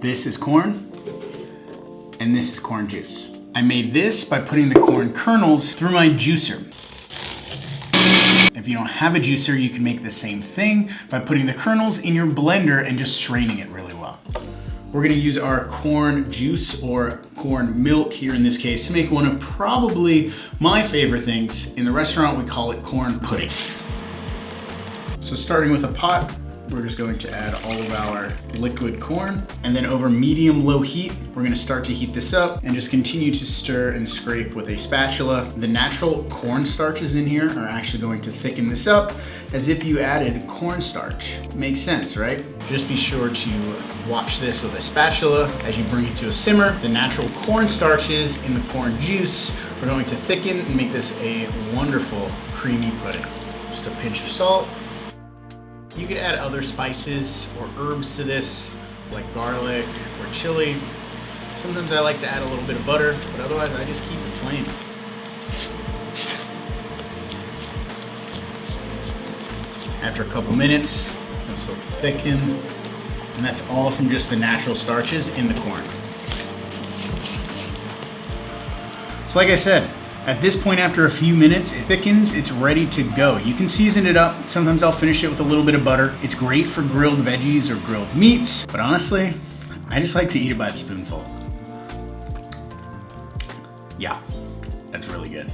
This is corn, and this is corn juice. I made this by putting the corn kernels through my juicer. If you don't have a juicer, you can make the same thing by putting the kernels in your blender and just straining it really well. We're gonna use our corn juice or corn milk here in this case to make one of probably my favorite things. In the restaurant, we call it corn pudding. So starting with a pot, we're just going to add all of our liquid corn, and then over medium-low heat, we're gonna start to heat this up and just continue to stir and scrape with a spatula. The natural corn starches in here are actually going to thicken this up as if you added cornstarch. Makes sense, right? Just be sure to watch this with a spatula as you bring it to a simmer. The natural corn starches in the corn juice are going to thicken and make this a wonderful creamy pudding. Just a pinch of salt. You could add other spices or herbs to this, like garlic or chili. Sometimes I like to add a little bit of butter, but otherwise I just keep it plain. After a couple minutes, this will thicken, and that's all from just the natural starches in the corn. So like I said, at this point, after a few minutes, it thickens, it's ready to go. You can season it up. Sometimes I'll finish it with a little bit of butter. It's great for grilled veggies or grilled meats, but honestly, I just like to eat it by the spoonful. Yeah, that's really good.